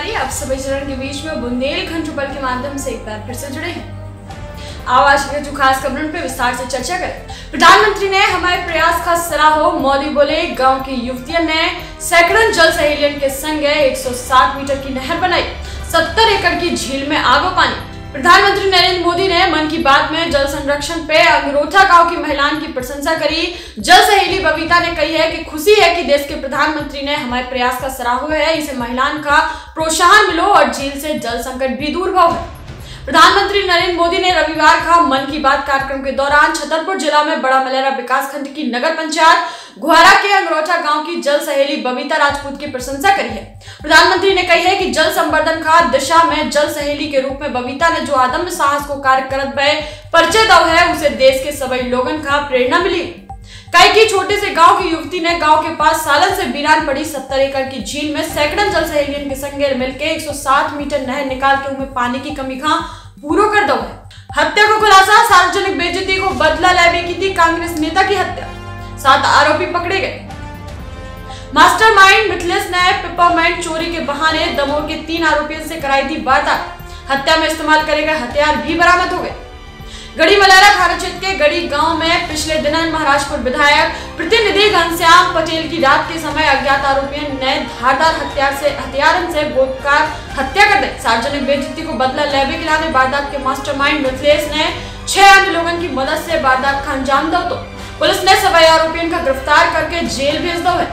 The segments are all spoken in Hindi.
जानकारी आप सभी चरण के बीच में बुंदेलखंड ट्रिपल के माध्यम से एक बार फिर से जुड़े हैं। आज के जो खास खबरों पे विस्तार से चर्चा करें। प्रधानमंत्री ने हमारे प्रयास का सराहो। मोदी बोले गांव की युवतियों ने सैकड़ों जल सहेलियों के संग 107 मीटर की नहर बनाई, 70 एकड़ की झील में आगो पानी। प्रधानमंत्री नरेंद्र मोदी ने मन की बात में जल संरक्षण पे अंगरोथा गांव की महिलाओं की प्रशंसा करी। जल सहेली बबीता ने कही है कि खुशी है कि देश के प्रधानमंत्री ने हमारे प्रयास का सराहा है, इसे महिलाओं का प्रोत्साहन मिलो और झील से जल संकट भी दूर हो। प्रधानमंत्री नरेंद्र मोदी ने रविवार का मन की बात कार्यक्रम के दौरान छतरपुर जिला में बड़ा मलेरा विकास खंड की नगर पंचायत घुआरा के अंगरोथा गांव की जल सहेली बबीता राजपूत की प्रशंसा करी है। प्रधानमंत्री ने कही है कि जल संवर्धन का दिशा में जल सहेली के रूप में बबीता ने जो आदम्य साहस को कार्य करत परिचय दो है, उसे देश के सभी लोगों का प्रेरणा मिली। कई की छोटे से गांव की युवती ने गांव के पास सालन से वीरान पड़ी 70 एकड़ की झील में सैकड़ों जल सहेलियों के संग मिलकर 107 मीटर नहर निकाल के उनमें पानी की कमी का पूरा कर दो है। हत्या को खुलासा, सार्वजनिक बेइज्जती को बदला लेने की थी कांग्रेस नेता की हत्या, 7 आरोपी पकड़े गए। मास्टरमाइंड मिथिलेश ने पेपरमेंट चोरी के बहाने दमोह के 3 आरोपियों से कराई थी वारदात, हत्या में इस्तेमाल करे गए हथियार भी बरामद हो गए। गढ़ी मलेरा थाना क्षेत्र के गढ़ी गांव में पिछले दिनों महाराजपुर विधायक प्रतिनिधि घनश्याम पटेल की रात के समय अज्ञात आरोपियों ने धारदार हथियारों से गोदकर हत्या कर दी। सार्वजनिक बेइज्जती को बदला लेने के लिए वारदात के मास्टरमाइंड मिथिलेश ने 6 अन्य लोगों की मदद से वारदात का अंजाम दो तो पुलिस ने सभी आरोपियों का गिरफ्तार करके जेल भेज दो है।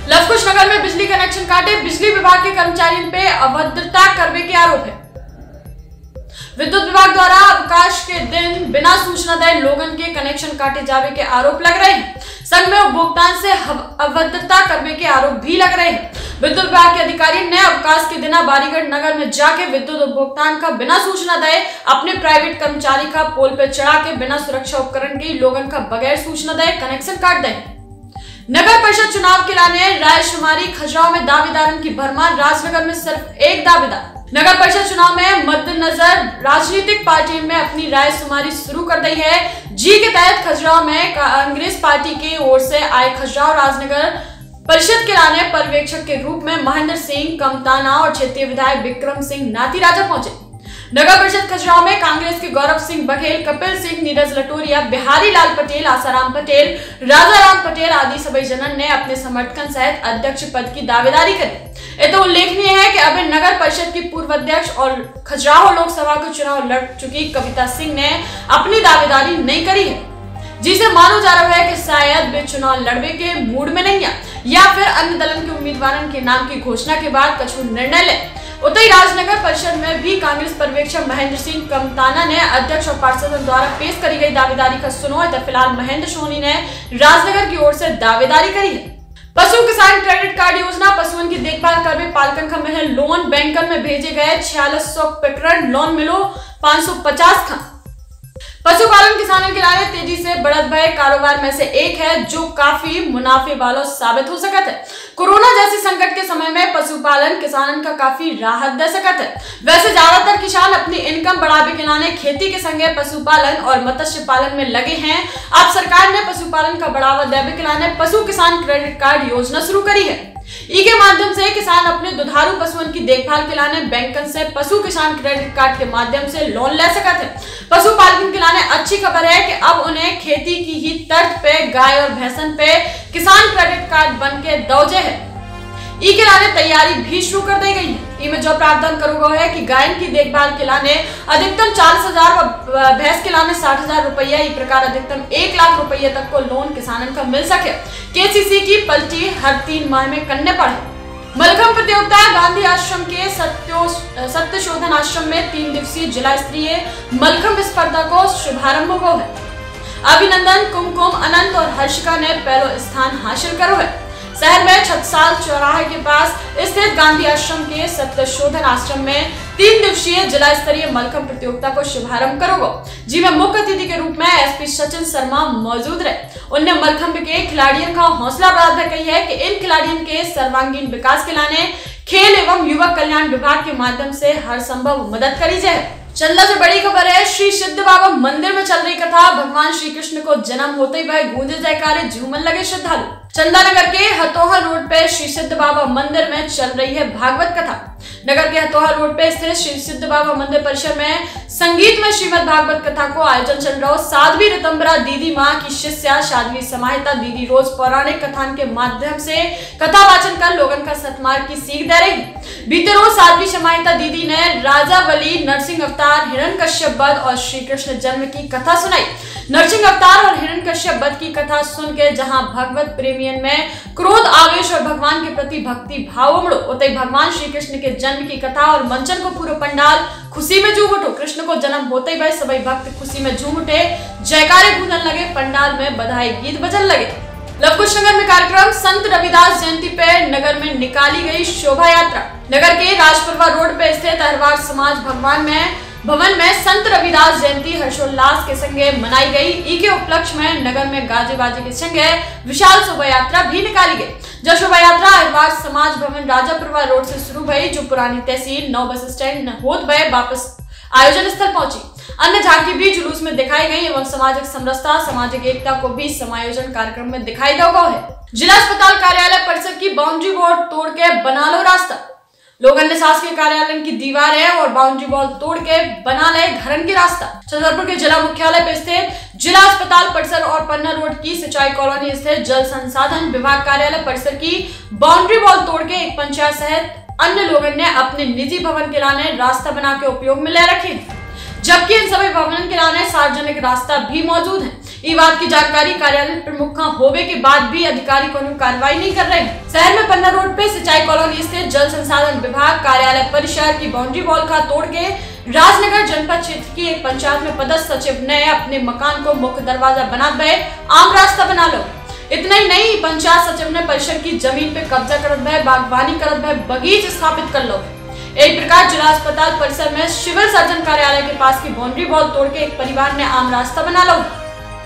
लवकुश नगर में बिजली कनेक्शन काटे, बिजली विभाग के कर्मचारियों पे अभद्रता करने के आरोप है। विद्युत विभाग द्वारा अवकाश के दिन बिना सूचना दे लोगों के कनेक्शन काटे जाने के आरोप लग रहे हैं। संघ में उपभोक्ताओं से अभद्रता करने के आरोप भी लग रहे हैं। विद्युत विभाग के अधिकारी ने अवकाश के दिन बारीगढ़ नगर में जाके विद्युत उपभोक्ताओं का बिना सूचना दे अपने प्राइवेट कर्मचारी का पोल पर चढ़ा के बिना सुरक्षा उपकरण के लोगों का बगैर सूचना दे कनेक्शन काट दे। नगर परिषद चुनाव के लाने रायशुमारी खजुराहो में दावेदारों की भरमार, राजनगर में सिर्फ एक दावेदार। नगर परिषद चुनाव में मद्देनजर राजनीतिक पार्टी में अपनी रायशुमारी शुरू कर दी है। जी के तहत खजुराहो में कांग्रेस पार्टी की ओर से आए खजुराहो राजनगर परिषद के लाने पर्यवेक्षक के रूप में महेंद्र सिंह कमताना और क्षेत्रीय विधायक विक्रम सिंह नाती राजा पहुंचे। नगर परिषद खजुराहो में कांग्रेस के गौरव सिंह बघेल, कपिल सिंह, नीरज लटोरिया, बिहारी लाल पटेल, आसाराम पटेल, राजाराम पटेल आदि सभी जनन ने अपने समर्थन सहित अध्यक्ष पद की दावेदारी करी। ये तो उल्लेखनीय है कि अभी नगर परिषद की पूर्व अध्यक्ष और खजुराहो लोकसभा का चुनाव लड़ चुकी कविता सिंह ने अपनी दावेदारी नहीं करी है, जिसे माना जा रहा है कि शायद वे चुनाव लड़ने के मूड में नहीं है या फिर अन्य दलों के उम्मीदवारों के नाम की घोषणा के बाद कछु निर्णय ले। उतई राजनगर परिषद में भी कांग्रेस पर्यवेक्षक महेंद्र सिंह कमताना ने अध्यक्ष और पार्षदों द्वारा पेश करी गई दावेदारी का सुनो है। फिलहाल महेंद्र सोनी ने राजनगर की ओर से दावेदारी करी है। पशु किसान क्रेडिट कार्ड योजना, पशुओं की देखभाल कर पालकन का मिले लोन, बैंकन में भेजे गए 4600 प्रकरण लोन मिलो 550 खा। पशुपालन किसानों के लिए तेजी से बढ़त भय कारोबार में से एक है जो काफी मुनाफे वाला साबित हो सकता है। कोरोना जैसे संकट के समय में पशुपालन किसानों का काफी राहत दे सकता है। वैसे ज्यादातर किसान अपनी इनकम बढ़ाने के लिए खेती के संगे पशुपालन और मत्स्य पालन में लगे हैं। अब सरकार ने पशुपालन का बढ़ावा देने के लिए पशु किसान क्रेडिट कार्ड योजना शुरू करी है। इसके माध्यम से किसान अपने दुधारू पशुओं की देखभाल के लिए बैंकन से पशु किसान क्रेडिट कार्ड के माध्यम से लोन ले सकते हैं। पशुपालन के लिए अच्छी खबर है कि अब उन्हें खेती की ही तर्ज पे गाय और भैंसन पे किसान क्रेडिट कार्ड बन के दौजे है। इसके लिए तैयारी भी शुरू कर दी गई है। इनमें जो प्रावधान करोगे है कि गाय की देखभाल के लिए अधिकतम 40,000 और भैंस के लिए 60,000 रुपया, इस प्रकार अधिकतम 1 लाख रुपये तक को लोन किसानों का मिल सके। केसीसी की पलटी हर 3 माह में करने पड़े। मलखंभ प्रतियोगिता, गांधी आश्रम के सत्यशोधन आश्रम में 3 दिवसीय जिला स्तरीय मलखंभ स्पर्धा को शुभारंभ हो है। अभिनंदन, कुमकुम, अनंत और हर्षिका ने पहला स्थान हासिल करो है। शहर में छतसाल चौराहे के पास स्थित गांधी आश्रम के सत्यशोधन आश्रम में 3 दिवसीय जिला स्तरीय मलखंभ प्रतियोगिता को शुभारंभ करोगे, जिसमें मुख्य अतिथि के रूप में एसपी सचिन शर्मा मौजूद रहे। उन्हें मलखंभ के खिलाड़ियों का हौसला बढ़ाते कही है कि इन खिलाड़ियों के सर्वांगीण विकास के लिए खेल एवं युवा कल्याण विभाग के माध्यम से हर संभव मदद करी जाए। चंदा से बड़ी खबर है। श्री सिद्ध बाबा मंदिर में चल रही कथा। भगवान श्री कृष्ण को जन्म होते ही वह गूंजे जयकारे, झूमने लगे श्रद्धालु। चंदा नगर के हतोहा रोड पे श्री सिद्ध बाबा मंदिर में चल रही है भागवत कथा। नगर के हतोहा रोड पे स्थित श्री सिद्ध बाबा मंदिर परिसर में संगीत में श्रीमद भागवत कथा को आयोजन चल रहा हो। साध्वी ऋतंबरा दीदी माँ की शिष्या साध्वी समाहिता दीदी रोज पौराणिक कथान के माध्यम से कथा वाचन कर लोगन का सत्मार्ग की सीख दे रही। बीते रोज साध्वी समाहिता दीदी ने राजा बलि, नरसिंह अवतार, हिरण्यकश्यप वध और श्री कृष्ण जन्म की कथा सुनाई। नरसिंह अवतार और हिरण्यकश्यप वध की कथा सुन के जहां भगवत प्रेमियन में क्रोध, आवेश और भगवान के प्रति भक्ति भाव उमड़ो, उतई भगवान श्री कृष्ण के जन्म की कथा और मंचन को पूरा पंडाल खुशी में झूम उठो। कृष्ण को जन्म होते ही सभी भक्त खुशी में झूम उठे, जयकारे गूंजने लगे, पंडाल में बधाई गीत बजने लगे। लवकुश नगर में कार्यक्रम। संत रविदास जयंती पे नगर में निकाली गई शोभा यात्रा। नगर के राजपुरवा रोड पे स्थित अहरवार समाज भवन में संत रविदास जयंती हर्षोल्लास के संगे मनाई गई। के उपलक्ष्य में नगर में गाजे बाजे के संगे विशाल शोभा यात्रा भी निकाली गई। जो शोभा यात्रा अहरवार समाज भवन राजापुरवा रोड से शुरू हुई, जो पुरानी तहसील 9 बस स्टैंड होते हुए वापस आयोजन स्थल पहुंची। अन्य झांकी भी जुलूस में दिखाई गई एवं सामाजिक समरसता, सामाजिक एकता को भी समायोजन कार्यक्रम में दिखाई देगा है। जिला अस्पताल कार्यालय परिसर की बाउंड्री वॉल तोड़ के बना लो रास्ता। लोगों ने शासकीय कार्यालय की दीवारें और बाउंड्री वॉल तोड़ के बना ले घरन की रास्ता। छतरपुर के जिला मुख्यालय पर स्थित जिला अस्पताल परिसर और पन्ना रोड की सिंचाई कॉलोनी स्थित जल संसाधन विभाग कार्यालय परिसर की बाउंड्री वॉल तोड़ के एक पंचायत सहित अन्य लोगों ने अपने निजी भवन के लाने रास्ता बना के उपयोग में ले रखे, जबकि इन सभी भवन के लाने सार्वजनिक रास्ता भी मौजूद है। ये बात की जानकारी कार्यालय प्रमुख होने के बाद भी अधिकारी कोई कार्रवाई नहीं कर रहे हैं। शहर में पन्ना रोड पे सिंचाई कॉलोनी स्थित जल संसाधन विभाग कार्यालय परिसर की बाउंड्री वॉल का तोड़ के राजनगर जनपद क्षेत्र की एक पंचायत में पदस्थ सचिव ने अपने मकान को मुख्य दरवाजा बना दे आम रास्ता बना लो। इतना ही नहीं, पंचायत सचिव ने परिसर की जमीन पे कब्जा करत भय, बागवानी करत भय, बगीच स्थापित कर लो। एक प्रकार जिला अस्पताल परिसर में सिविल सर्जन कार्यालय के पास की बाउंड्री वॉल तोड़ के एक परिवार ने आम रास्ता बना लो।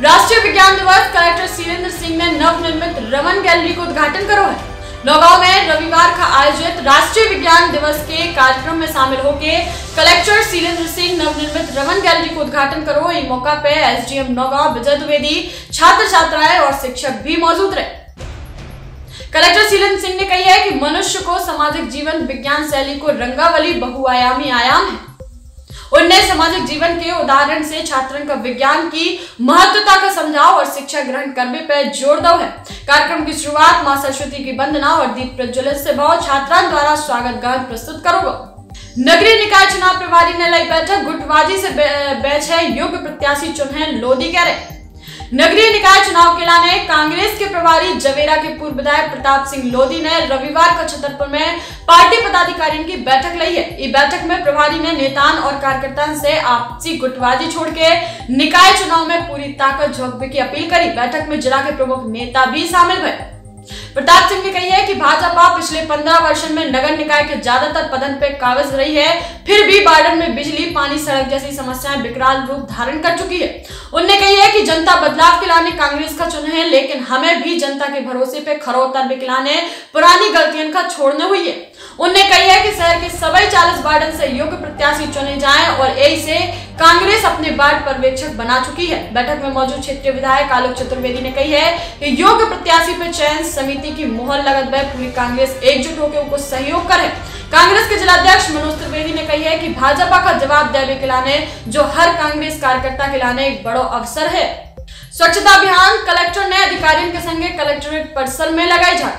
राष्ट्रीय विज्ञान दिवस। कलेक्टर शीलेंद्र सिंह ने नवनिर्मित रमन गैलरी को उद्घाटन करो है। नौगांव में रविवार का आयोजित राष्ट्रीय विज्ञान दिवस के कार्यक्रम में शामिल होकर कलेक्टर शीलेंद्र सिंह नवनिर्मित रमन गैलरी को उद्घाटन करो। इस मौका पे एसडीएम नौगांव विजय द्विवेदी, छात्र छात्राएं और शिक्षक भी मौजूद रहे। कलेक्टर शीलेंद्र सिंह ने कही है कि मनुष्य को सामाजिक जीवन विज्ञान शैली को रंगावली बहुआयामी आयाम है। उनने सामाजिक जीवन के उदाहरण से छात्रों का विज्ञान की महत्वता का समझाव और शिक्षा ग्रहण करने पर जोर दो है। कार्यक्रम की शुरुआत मां सरस्वती की वंदना और दीप प्रज्वलित से भाव छात्रों द्वारा स्वागत गान प्रस्तुत करोगे। नगरीय निकाय चुनाव प्रभारी ने लाई बैठक। गुटबाजी से बैच है, योग्य प्रत्याशी चुने लोधी कह रहे। नगरीय निकाय चुनाव के लाने कांग्रेस के प्रभारी जवेरा के पूर्व विधायक प्रताप सिंह लोधी ने रविवार को छतरपुर में पार्टी पदाधिकारियों की बैठक ली है। इस बैठक में प्रभारी ने नेताओं और कार्यकर्ताओं से आपसी गुटबाजी छोड़ के निकाय चुनाव में पूरी ताकत झोंकने की अपील करी। बैठक में जिला के प्रमुख नेता भी शामिल हुए। प्रताप सिंह ने कही है कि भाजपा पिछले 15 वर्षों में नगर निकाय के ज्यादातर पदन पे काबिज रही है, फिर भी बार्डर में बिजली, पानी, सड़क जैसी समस्याएं विकराल रूप धारण कर चुकी है। उन्होंने कही है कि जनता बदलाव के लाने कांग्रेस का चुने है, लेकिन हमें भी जनता के भरोसे पे खरा उतरने के लाने पुरानी गलतियों का छोड़ना हुई है। उन्होंने कही है कि शहर के सभी 40 वार्डन से योग्य प्रत्याशी चुने जाएं और ऐसे कांग्रेस अपने वार्ड पर्यवेक्षक बना चुकी है। बैठक में मौजूद क्षेत्रीय विधायक आलोक चतुर्वेदी ने कही है कि योग्य प्रत्याशी पे चयन समिति की मुहर लगत है, पूरी कांग्रेस एकजुट होकर उनको सहयोग करे। कांग्रेस के जिलाध्यक्ष मनोज त्रिवेदी ने कही है कि भाजपा का जवाब देने के लाने जो हर कांग्रेस कार्यकर्ता के लाने एक बड़ा अवसर है। स्वच्छता अभियान। कलेक्टर ने अधिकारियों के संगे कलेक्टरेट परिसर में लगाई झाड़।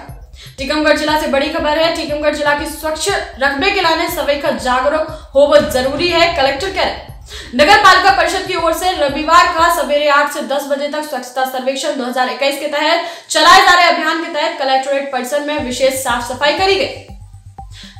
टीकमगढ़ जिला से बड़ी खबर है। टीकमगढ़ जिला की स्वच्छ रखबे के लाने सभी का जागरूक हो बहुत जरूरी है, कलेक्टर कह रहे। नगर पालिका परिषद की ओर से रविवार का सवेरे 8 से 10 बजे तक स्वच्छता सर्वेक्षण 2021 के तहत चलाए जा रहे अभियान के तहत कलेक्टरेट परिसर में विशेष साफ सफाई करी गई।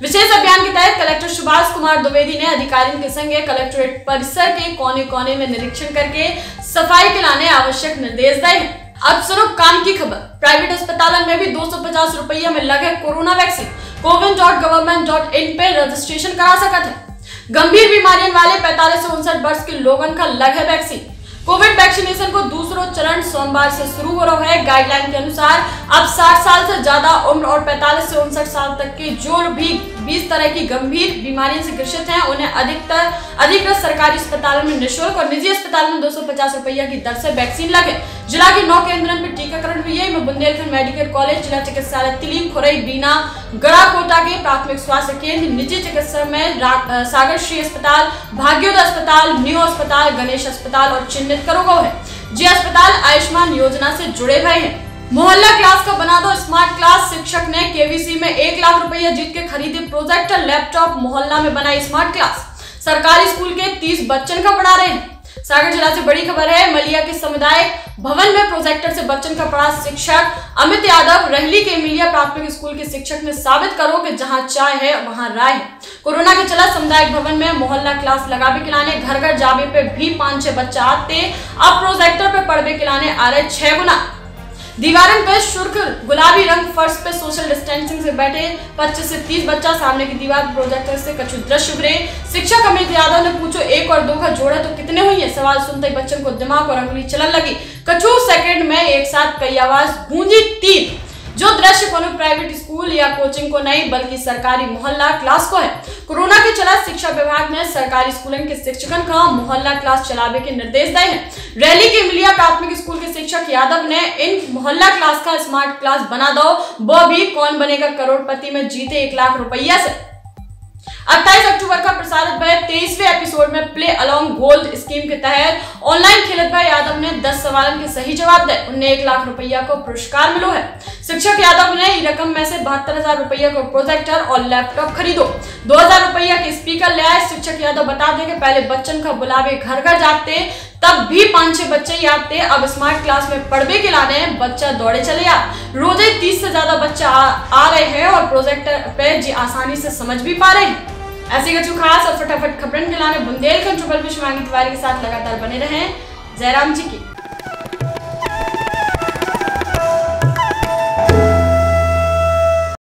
विशेष अभियान के तहत कलेक्टर सुभाष कुमार द्विवेदी ने अधिकारियों के संगे कलेक्टरेट परिसर के कोने कोने में निरीक्षण करके सफाई के लाने आवश्यक निर्देश दिए हैं। अब सुनो काम की खबर। प्राइवेट अस्पतालों में भी 250 रुपये में लगे कोरोना वैक्सीन। coven.government.in पे रजिस्ट्रेशन करा सकते हैं। गंभीर बीमारियों वाले 45 से 59 वर्ष के लोगों का लगे वैक्सीन। कोविड वैक्सीनेशन को दूसरा चरण सोमवार से शुरू हो रहा है। गाइडलाइन के अनुसार अब 60 साल से ज्यादा उम्र और 45 से 59 साल तक के जो भी 20 तरह की गंभीर बीमारियों से ग्रसित हैं उन्हें अधिकृत सरकारी अस्पतालों में निःशुल्क और निजी अस्पतालों में 250 रुपया की दर से वैक्सीन लगे। जिला के 9 केंद्रों में टीकाकरण हुई है। इनमें बुंदेलखंड मेडिकल कॉलेज, जिला चिकित्सालय तिलीम, खुरई, बीना, गड़ाकोटा के प्राथमिक स्वास्थ्य केंद्र, निजी चिकित्सा में सागर श्री अस्पताल, भाग्योदय अस्पताल, न्यू अस्पताल, गणेश अस्पताल और चिन्हित करो गो है। ये अस्पताल आयुष्मान योजना से जुड़े हुए हैं। मोहल्ला क्लास का बना दो स्मार्ट क्लास। शिक्षक ने केवीसी में 1 लाख रुपया जीत के खरीदे प्रोजेक्टर, लैपटॉप। मोहल्ला में बनाई स्मार्ट क्लास। सरकारी स्कूल के 30 बच्चन का पढ़ा रहे हैं। सागर जिला से बड़ी खबर है। मलिया के सामुदायिक भवन में प्रोजेक्टर से बच्चन का पढ़ा शिक्षक अमित यादव। रहली के एमिलिया प्राथमिक स्कूल के शिक्षक ने साबित करो कि जहां चाय है वहां राय है। कोरोना के चला सामुदायिक भवन में मोहल्ला क्लास लगावे खिलाने घर घर जावे पे भी 5-6 बच्चा आते। अब प्रोजेक्टर पे पढ़वे खिलाने आ रहे 6 गुना। दीवारों पे शुष्क गुलाबी रंग, फर्श पे सोशल डिस्टेंसिंग से बैठे 25 से 30 बच्चा। सामने की दीवार प्रोजेक्टर से कछु दृश्य उभरे। शिक्षक अमित यादव ने पूछो 1 और 2 का जोड़ा तो कितने हुई है। सवाल सुनते ही बच्चों को दिमाग और अंगुली चलन लगी। कछु सेकंड में एक साथ कई आवाज गूंजी। 3 जो दृश्य कोनो प्राइवेट स्कूल या कोचिंग को नहीं बल्कि सरकारी मोहल्ला क्लास को है। कोरोना के चला शिक्षा विभाग ने सरकारी स्कूलों के शिक्षकन का मोहल्ला क्लास चलावे के निर्देश दिए हैं। रैली के एमिलिया प्राथमिक स्कूल के शिक्षक यादव ने इन मोहल्ला क्लास का स्मार्ट क्लास बना दो, वो भी कौन बनेगा करोड़पति में जीते 1 लाख रुपया से। 28 अक्टूबर का प्रसारित भय 23वें एपिसोड में प्ले अलोंग गोल्ड स्कीम के तहत ऑनलाइन खेलत भाई यादव ने 10 सवालों के सही जवाब दिए। उन्हें 1 लाख रुपया को पुरस्कार मिलो है। शिक्षक यादव ने रकम में से 72,000 रुपया को प्रोजेक्टर और लैपटॉप खरीदो। 2,000 रुपया के स्पीकर ले आए। शिक्षक यादव बता दें कि पहले बच्चन का बुलावे घर घर जाते, तब भी 5-6 बच्चे ही आते। अब स्मार्ट क्लास में पढ़वे के लाने बच्चा दौड़े चले आ। रोजे 30 से ज्यादा बच्चा आ रहे हैं और प्रोजेक्टर पे जी आसानी से समझ भी पा रहे हैं। ऐसी कछु खास और फटाफट खबरन के लाने बुंदेलखंड ट्रिपल पे शिवांगी तिवारी के साथ लगातार बने रहें। जयराम जी की।